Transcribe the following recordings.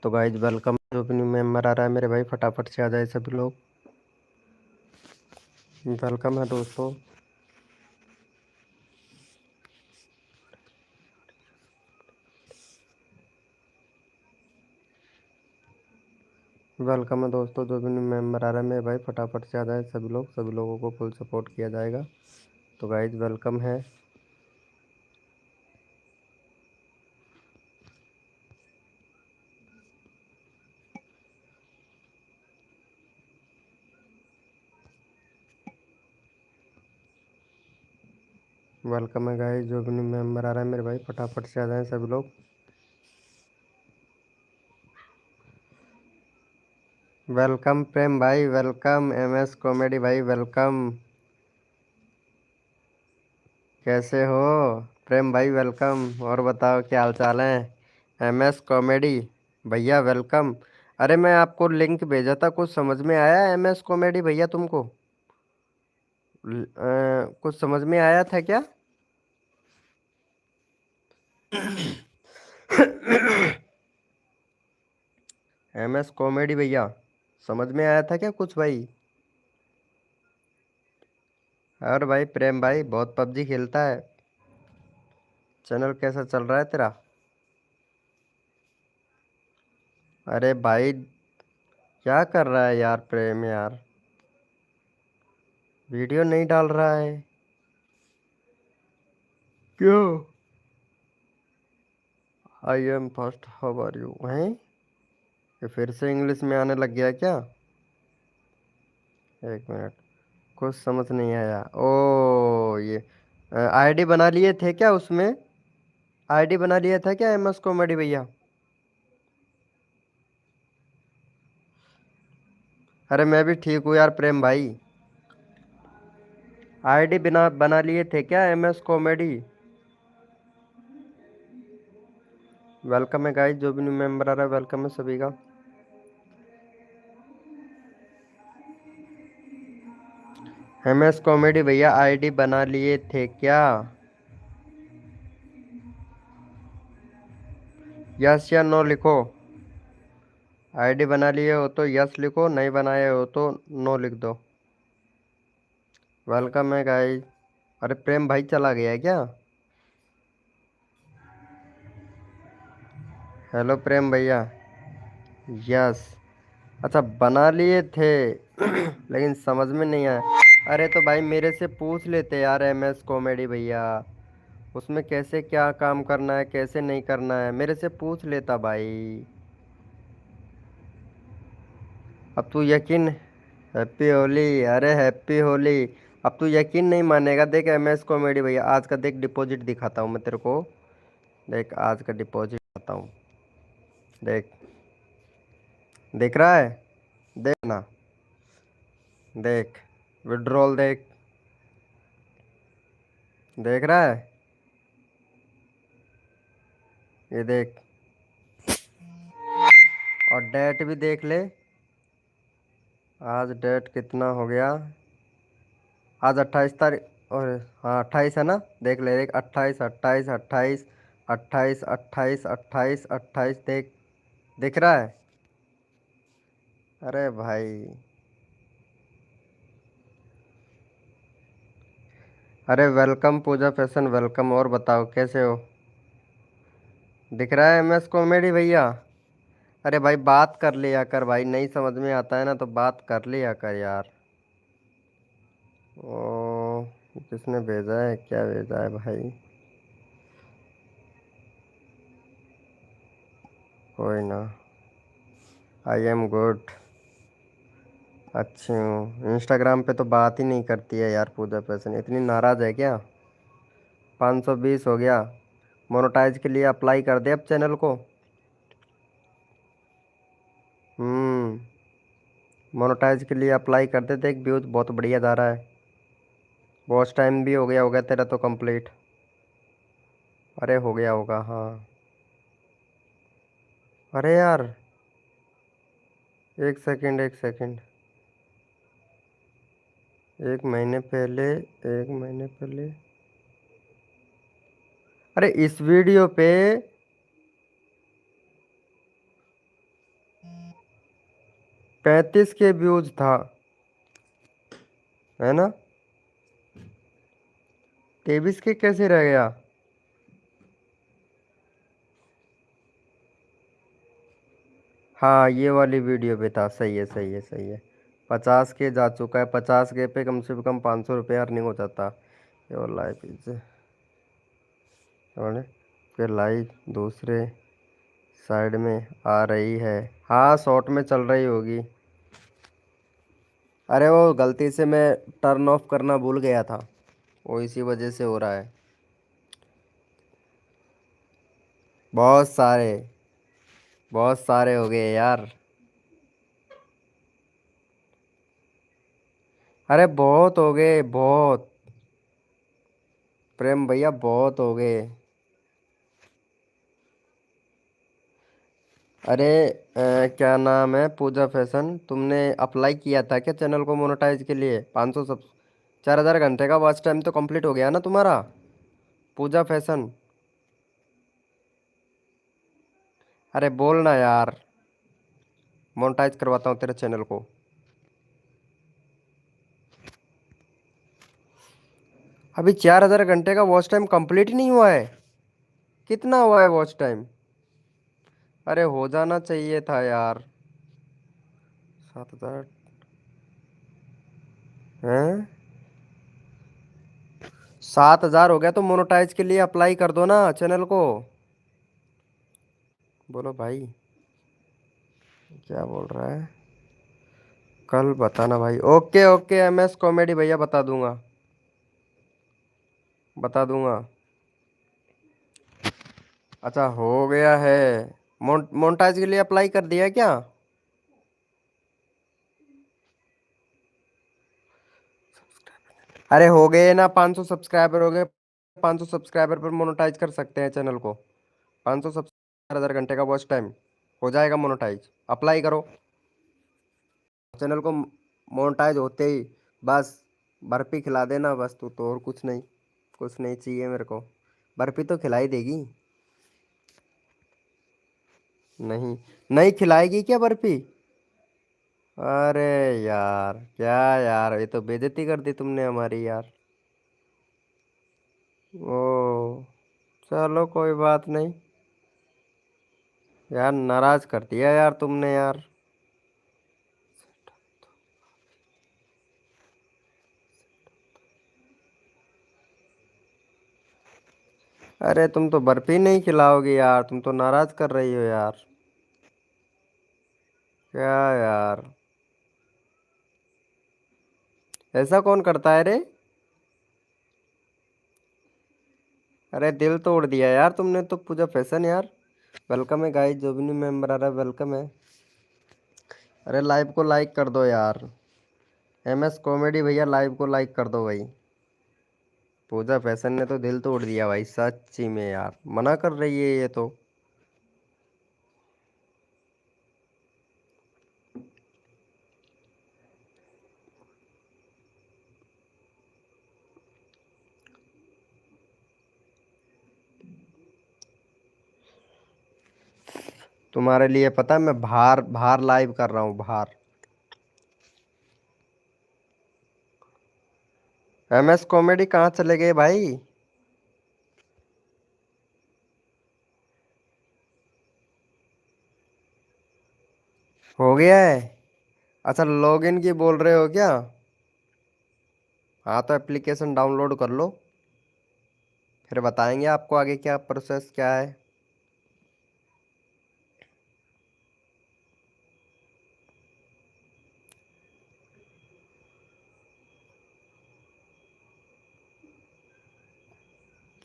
तो guys welcome. जो भी न्यू मेंबर आ रहा है मेरे भाई फटाफट से आ जाए सभी लोग। वेलकम है दोस्तों। वेलकम है दोस्तों। जो भी न्यू मेंबर आ रहा है मेरे भाई फटाफट से आ जाए सभी लोग। सभी लोगों को फुल सपोर्ट किया जाएगा। तो गाइज वेलकम है। वेलकम है गाइज। जो भी न्यू मेंबर आ रहा है मेरे भाई फटाफट से आ जाए सभी लोग। वेलकम प्रेम भाई, वेलकम MS कॉमेडी भाई, वेलकम। कैसे हो प्रेम भाई? वेलकम। और बताओ क्या हाल चाल है? MS कॉमेडी भैया वेलकम। अरे मैं आपको लिंक भेजा था, कुछ समझ में आया MS कॉमेडी भैया तुमको? कुछ समझ में आया था क्या? MS कॉमेडी भैया समझ में आया था क्या कुछ भाई? और भाई प्रेम भाई बहुत PUBG खेलता है। चैनल कैसा चल रहा है तेरा? अरे भाई क्या कर रहा है यार प्रेम यार? वीडियो नहीं डाल रहा है क्यों? I am first, how are you? हैं? ये फिर से इंग्लिश में आने लग गया क्या? एक मिनट, कुछ समझ नहीं आया। ओ ये आईडी बना लिए थे क्या उसमें? आईडी बना लिया था क्या MS कॉमेडी भैया? अरे मैं भी ठीक हूँ यार प्रेम भाई। आईडी बिना बना लिए थे क्या MS कॉमेडी? वेलकम है गाइस। जो भी न्यू मेंबर आ रहा है वेलकम है सभी का। MS कॉमेडी भैया आईडी बना लिए थे क्या? यस या नो लिखो। आईडी बना लिए हो तो यस लिखो, नहीं बनाए हो तो नो लिख दो। वेलकम है गाइस। अरे प्रेम भाई चला गया है क्या? हेलो प्रेम भैया। यस। अच्छा बना लिए थे लेकिन समझ में नहीं आया। अरे तो भाई मेरे से पूछ लेते यार MS कॉमेडी भैया, उसमें कैसे क्या काम करना है कैसे नहीं करना है, मेरे से पूछ लेता भाई। अब तू यकीन। हैप्पी होली। अरे हैप्पी होली। अब तू यकीन नहीं मानेगा, देख MS कॉमेडी भैया आज का देख डिपॉजिट दिखाता हूँ मैं तेरे को। देख आज का डिपॉजिट दिखाता हूँ। देख, दिख रहा है? देख ना, देख विड्रॉल देख, देख रहा है? ये देख, और डेट भी देख ले। आज डेट कितना हो गया? आज 28 तारीख। और हाँ 28 है ना? देख ले, देख 28 28 28 28 28 28 28 देख, दिख रहा है? अरे भाई। अरे वेलकम पूजा फैशन, वेलकम। और बताओ कैसे हो? दिख रहा है MS कॉमेडी भैया? अरे भाई बात कर लिया कर भाई, नहीं समझ में आता है ना तो बात कर लिया कर यार। ओ, किसने भेजा है, क्या भेजा है भाई? कोई ना। I am good. अच्छी हूँ। इंस्टाग्राम पे तो बात ही नहीं करती है यार पूजा फैशन, इतनी नाराज़ है क्या? 520 हो गया। मोनेटाइज के लिए अप्लाई कर दे अब चैनल को। हम्म, मोनेटाइज के लिए अप्लाई कर दे, देख व्यूज बहुत बढ़िया जा रहा है। वॉच टाइम भी हो गया तेरा तो कंप्लीट। अरे हो गया होगा हाँ। अरे यार, एक सेकंड एक सेकंड। एक महीने पहले, एक महीने पहले। अरे इस वीडियो पे 35 के व्यूज था, है ना? 23 के कैसे रह गया? हाँ, ये वाली वीडियो पे था। सही है, सही है, सही है। 50 के जा चुका है। 50 के पे कम से कम 500 रुपये अर्निंग हो जाता। योर लाइफ इज, और फिर लाइव दूसरे साइड में आ रही है। हाँ, शॉर्ट में चल रही होगी। अरे वो गलती से मैं टर्न ऑफ करना भूल गया था, वो इसी वजह से हो रहा है। बहुत सारे, बहुत सारे हो गए यार। अरे बहुत हो गए, बहुत। प्रेम भैया बहुत हो गए। अरे क्या नाम है, पूजा फैशन, तुमने अप्लाई किया था क्या चैनल को मोनेटाइज के लिए? 500 सब, 4000 घंटे का वॉच टाइम तो कंप्लीट हो गया ना तुम्हारा, पूजा फैशन? अरे बोलना यार, मोनेटाइज करवाता हूँ तेरे चैनल को। अभी 4000 घंटे का वॉच टाइम कंप्लीट ही नहीं हुआ है। कितना हुआ है वॉच टाइम? अरे हो जाना चाहिए था यार। 7000 हैं? 7000 हो गया तो मोनेटाइज के लिए अप्लाई कर दो ना चैनल को। बोलो भाई, क्या बोल रहा है? कल बताना भाई। ओके ओके, MS कॉमेडी भैया बता दूंगा, बता दूंगा। अच्छा हो गया है। मोनेटाइज के लिए अप्लाई कर दिया है क्या? अरे हो गए ना, 500 सब्सक्राइबर हो गए। 500 सब्सक्राइबर पर मोनेटाइज कर सकते हैं चैनल को। 500 सब्सक्राइबर, 4000 घंटे का वॉच टाइम, हो जाएगा मोनेटाइज। अप्लाई करो चैनल को। मोनेटाइज होते ही बस बर्फी खिला देना बस, तू तो और कुछ नहीं, कुछ नहीं चाहिए मेरे को। बर्फी तो खिलाई देगी। नहीं, नहीं खिलाएगी क्या बर्फी? अरे यार क्या यार, ये तो बेइज्जती कर दी तुमने हमारी यार। ओ, चलो कोई बात नहीं। यार नाराज कर दिया यार तुमने यार। अरे तुम तो बर्फी नहीं खिलाओगी यार, तुम तो नाराज कर रही हो यार। क्या यार, ऐसा कौन करता है रे? अरे दिल तोड़ दिया यार तुमने तो, पूजा फैशन यार। वेलकम है गाइस, जो भी न्यू मेंबर आ रहा है वेलकम है। अरे लाइव को लाइक कर दो यार। MS कॉमेडी भैया लाइव को लाइक कर दो भाई। पूजा फैशन ने तो दिल तोड़ दिया भाई, सच्ची में यार, मना कर रही है ये तो। तुम्हारे लिए पता है, मैं बाहर बाहर लाइव कर रहा हूँ बाहर। MS कॉमेडी कहाँ चले गए भाई? हो गया है? अच्छा लॉगिन की बोल रहे हो क्या? हाँ तो एप्लीकेशन डाउनलोड कर लो, फिर बताएंगे आपको आगे क्या प्रोसेस क्या है।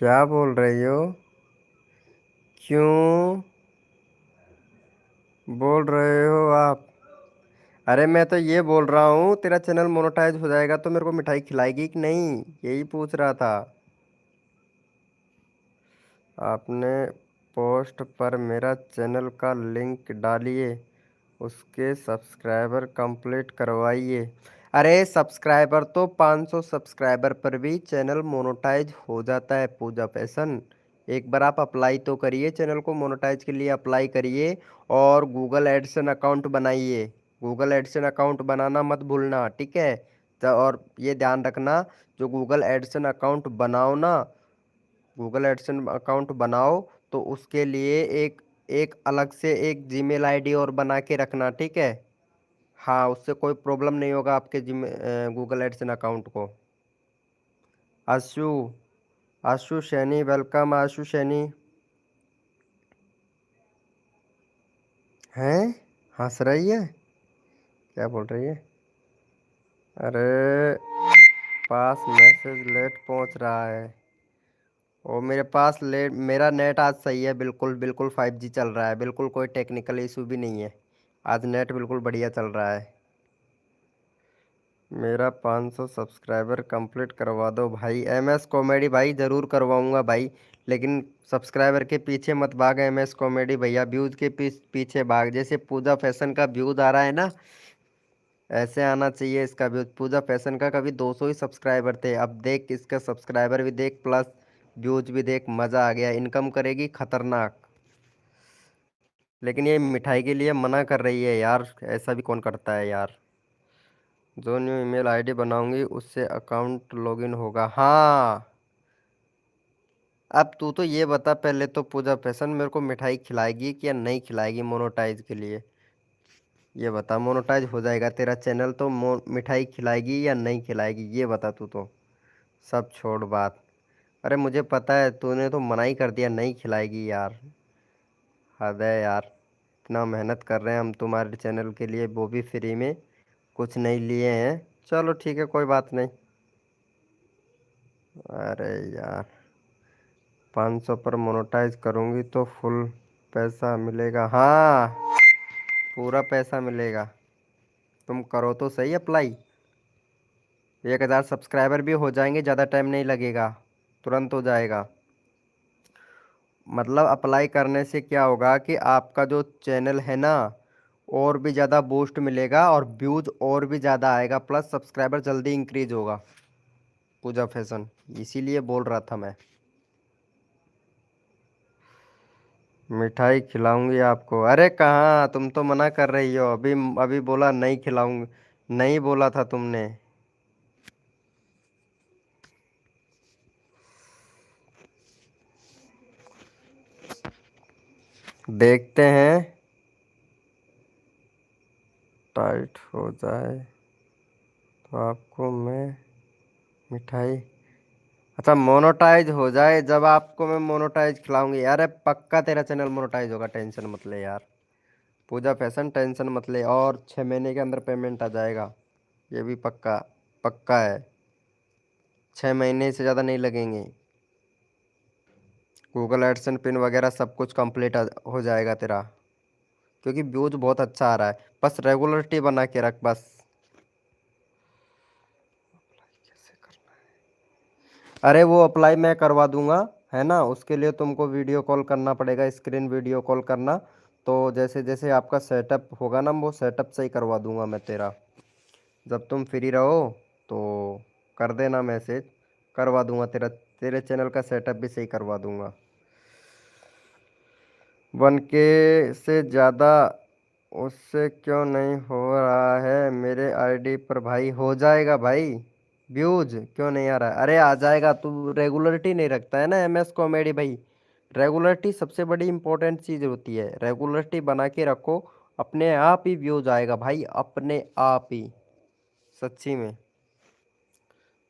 क्या बोल रही हो? क्यों बोल रहे हो आप? अरे मैं तो ये बोल रहा हूँ, तेरा चैनल मोनेटाइज हो जाएगा तो मेरे को मिठाई खिलाएगी कि नहीं, यही पूछ रहा था। आपने पोस्ट पर मेरा चैनल का लिंक डालिए, उसके सब्सक्राइबर कंप्लीट करवाइए। अरे सब्सक्राइबर तो 500 सब्सक्राइबर पर भी चैनल मोनेटाइज हो जाता है पूजा फैशन। एक बार आप अप्लाई तो करिए, चैनल को मोनेटाइज के लिए अप्लाई करिए और गूगल एडसन अकाउंट बनाइए। गूगल एडसेंस अकाउंट बनाना मत भूलना, ठीक है। तो और ये ध्यान रखना, जो गूगल एडसेंस अकाउंट बनाओ ना, गूगल एडसेंस अकाउंट बनाओ तो उसके लिए एक एक अलग से एक जीमेल आईडी और बना के रखना, ठीक है। हाँ, उससे कोई प्रॉब्लम नहीं होगा आपके गूगल एडसेंस अकाउंट को। आशु, आशु सैनी वेलकम, आशु सैनी। हैं, हंस रही है, क्या बोल रही है? अरे पास मैसेज लेट पहुंच रहा है। ओ मेरे पास लेट, मेरा नेट आज सही है, बिल्कुल बिल्कुल 5G चल रहा है, बिल्कुल कोई टेक्निकल इशू भी नहीं है। आज नेट बिल्कुल बढ़िया चल रहा है। मेरा 500 सब्सक्राइबर कंप्लीट करवा दो भाई। MS कॉमेडी भाई ज़रूर करवाऊंगा भाई, लेकिन सब्सक्राइबर के पीछे मत भाग MS कॉमेडी भैया, व्यूज़ के पीछे भाग। जैसे पूजा फैशन का व्यूज़ आ रहा है ना, ऐसे आना चाहिए इसका व्यूज़। पूजा फैशन का कभी 200 ही सब्सक्राइबर थे, अब देख इसका सब्सक्राइबर भी देख प्लस व्यूज़ भी देख, मज़ा आ गया। इनकम करेगी खतरनाक। लेकिन ये मिठाई के लिए मना कर रही है यार, ऐसा भी कौन करता है यार। जो न्यू ईमेल आईडी बनाऊंगी उससे अकाउंट लॉगिन होगा, हाँ। अब तू तो ये बता पहले, तो पूजा फैशन मेरे को मिठाई खिलाएगी कि या नहीं खिलाएगी मोनोटाइज के लिए? ये बता, मोनोटाइज हो जाएगा तेरा चैनल तो मिठाई खिलाएगी या नहीं खिलाएगी, ये बता तू तो। सब छोड़ बात। अरे मुझे पता है, तूने तो मना ही कर दिया, नहीं खिलाएगी यार। हद है यार, इतना मेहनत कर रहे हैं हम तुम्हारे चैनल के लिए, वो भी फ्री में, कुछ नहीं लिए हैं। चलो ठीक है, कोई बात नहीं। अरे यार, 500 पर मोनेटाइज करूँगी तो फुल पैसा मिलेगा? हाँ, पूरा पैसा मिलेगा। तुम करो तो सही अप्लाई। 1000 सब्सक्राइबर भी हो जाएंगे, ज़्यादा टाइम नहीं लगेगा, तुरंत हो जाएगा। मतलब अप्लाई करने से क्या होगा कि आपका जो चैनल है ना, और भी ज़्यादा बूस्ट मिलेगा और व्यूज़ और भी ज़्यादा आएगा, प्लस सब्सक्राइबर जल्दी इंक्रीज होगा। पूजा फैशन, इसीलिए बोल रहा था मैं। मिठाई खिलाऊंगी आपको? अरे कहाँ, तुम तो मना कर रही हो अभी। अभी बोला नहीं खिलाऊंगी, नहीं बोला था तुमने। देखते हैं, टाइट हो जाए तो आपको मैं मिठाई, अच्छा मोनोटाइज हो जाए जब आपको मैं मोनोटाइज खिलाऊंगी। अरे पक्का तेरा चैनल मोनोटाइज होगा, टेंशन मत ले यार। पूजा फैशन टेंशन मत ले, और 6 महीने के अंदर पेमेंट आ जाएगा, ये भी पक्का, पक्का है। 6 महीने से ज़्यादा नहीं लगेंगे। गूगल एडसन पिन वगैरह सब कुछ कंप्लीट हो जाएगा तेरा, क्योंकि व्यूज बहुत अच्छा आ रहा है। बस रेगुलरिटी बना के रख बस। अरे वो अप्लाई मैं करवा दूंगा, है ना। उसके लिए तुमको वीडियो कॉल करना पड़ेगा, स्क्रीन वीडियो कॉल करना। तो जैसे जैसे आपका सेटअप होगा ना, वो सेटअप सही करवा दूंगा मैं तेरा। जब तुम फ्री रहो तो कर देना मैसेज, करवा दूंगा तेरा, तेरे चैनल का सेटअप भी सही करवा दूंगा। 1K से ज़्यादा उससे क्यों नहीं हो रहा है मेरे आईडी पर भाई? हो जाएगा भाई, व्यूज क्यों नहीं आ रहा है? अरे आ जाएगा, तू रेगुलरिटी नहीं रखता है ना MS कॉमेडी भाई। रेगुलरिटी सबसे बड़ी इंपॉर्टेंट चीज़ होती है, रेगुलरिटी बना के रखो, अपने आप ही व्यूज आएगा भाई, अपने आप ही, सच्ची में।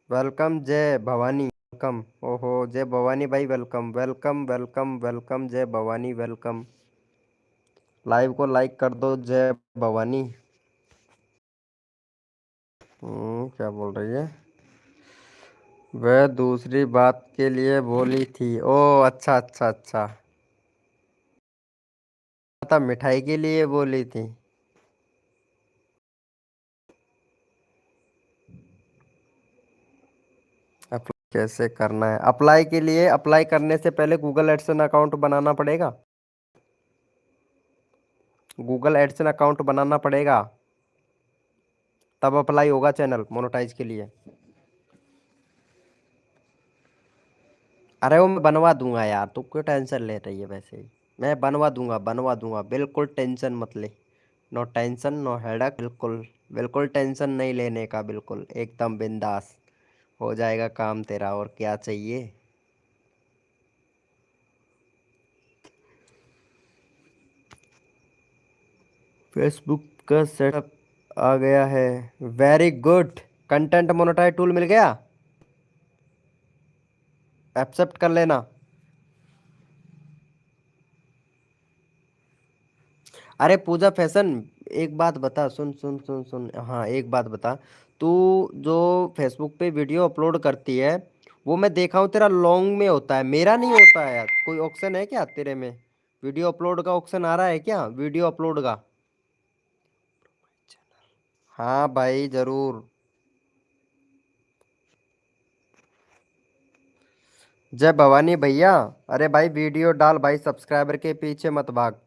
वेलकम जय भवानी, वेलकम। ओहो जय भवानी भाई, वेलकम वेलकम वेलकम वेलकम, जय भवानी वेलकम। लाइव को लाइक कर दो, जय भवानी। क्या बोल रही है? वह दूसरी बात के लिए बोली थी, ओ अच्छा अच्छा अच्छा, पता मिठाई के लिए बोली थी। अप्लाई कैसे करना है? अप्लाई के लिए, अप्लाई करने से पहले गूगल एडसन अकाउंट बनाना पड़ेगा, गूगल एडसन अकाउंट बनाना पड़ेगा, तब अप्लाई होगा चैनल मोनेटाइज के लिए। अरे वो मैं बनवा दूंगा यार, तू क्यों टेंशन ले रही है? वैसे ही मैं बनवा दूंगा, बनवा दूंगा, बिल्कुल टेंशन मत ले। नो टेंशन नो हेडक, बिल्कुल बिल्कुल टेंशन नहीं लेने का, बिल्कुल एकदम बिंदास हो जाएगा काम तेरा, और क्या चाहिए। फेसबुक का सेटअप आ गया है। Very good. Content monetize tool मिल गया, एक्सेप्ट कर लेना। अरे पूजा फैशन, एक बात बता, सुन सुन सुन सुन, हाँ एक बात बता। तू जो फेसबुक पे वीडियो अपलोड करती है, वो मैं देखा हूँ तेरा लॉन्ग में होता है, मेरा नहीं होता है यार। कोई ऑप्शन है क्या तेरे में, वीडियो अपलोड का ऑप्शन आ रहा है क्या, वीडियो अपलोड का। हाँ भाई जरूर। जय भवानी भैया। अरे भाई वीडियो डाल भाई, सब्सक्राइबर के पीछे मत भाग।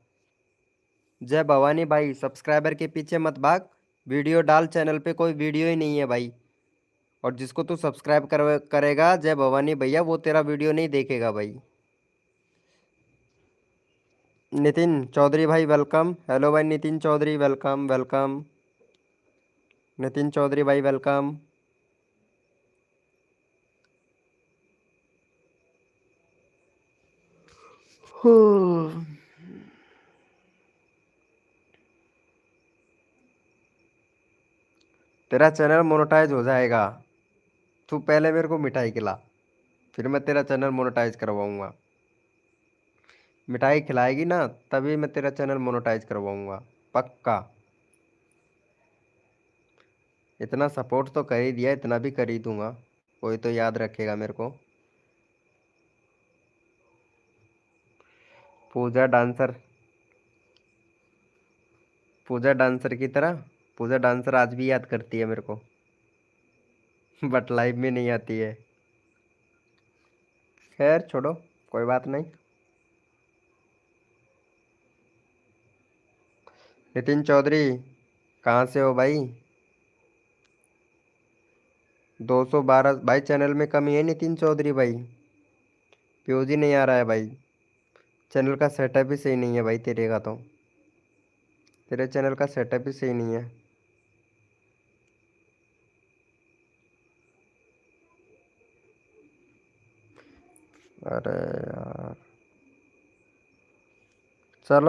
जय भवानी भाई, सब्सक्राइबर के पीछे मत भाग। वीडियो डाल, चैनल पे कोई वीडियो ही नहीं है भाई। और जिसको तू सब्सक्राइब करेगा जय भवानी भैया, वो तेरा वीडियो नहीं देखेगा भाई। नितिन चौधरी भाई वेलकम, हेलो भाई नितिन चौधरी, वेलकम वेलकम। नितिन चौधरी भाई वेलकम। तेरा चैनल मोनेटाइज हो जाएगा। तू पहले मेरे को मिठाई खिला, फिर मैं तेरा चैनल मोनेटाइज करवाऊंगा। मिठाई खिलाएगी ना, तभी मैं तेरा चैनल मोनेटाइज करवाऊंगा, पक्का। इतना सपोर्ट तो कर ही दिया, इतना भी कर ही दूंगा। कोई तो याद रखेगा मेरे को। पूजा डांसर, पूजा डांसर की तरह। पूजा डांसर आज भी याद करती है मेरे को, बट लाइव में नहीं आती है। खैर छोड़ो, कोई बात नहीं। नितिन चौधरी, कहाँ से हो भाई। 212 भाई, चैनल में कमी है नितिन चौधरी भाई। व्यूज ही नहीं आ रहा है भाई। चैनल का सेटअप भी सही नहीं है भाई तेरे का तो। तेरे चैनल का सेटअप भी सही नहीं है। अरे यार,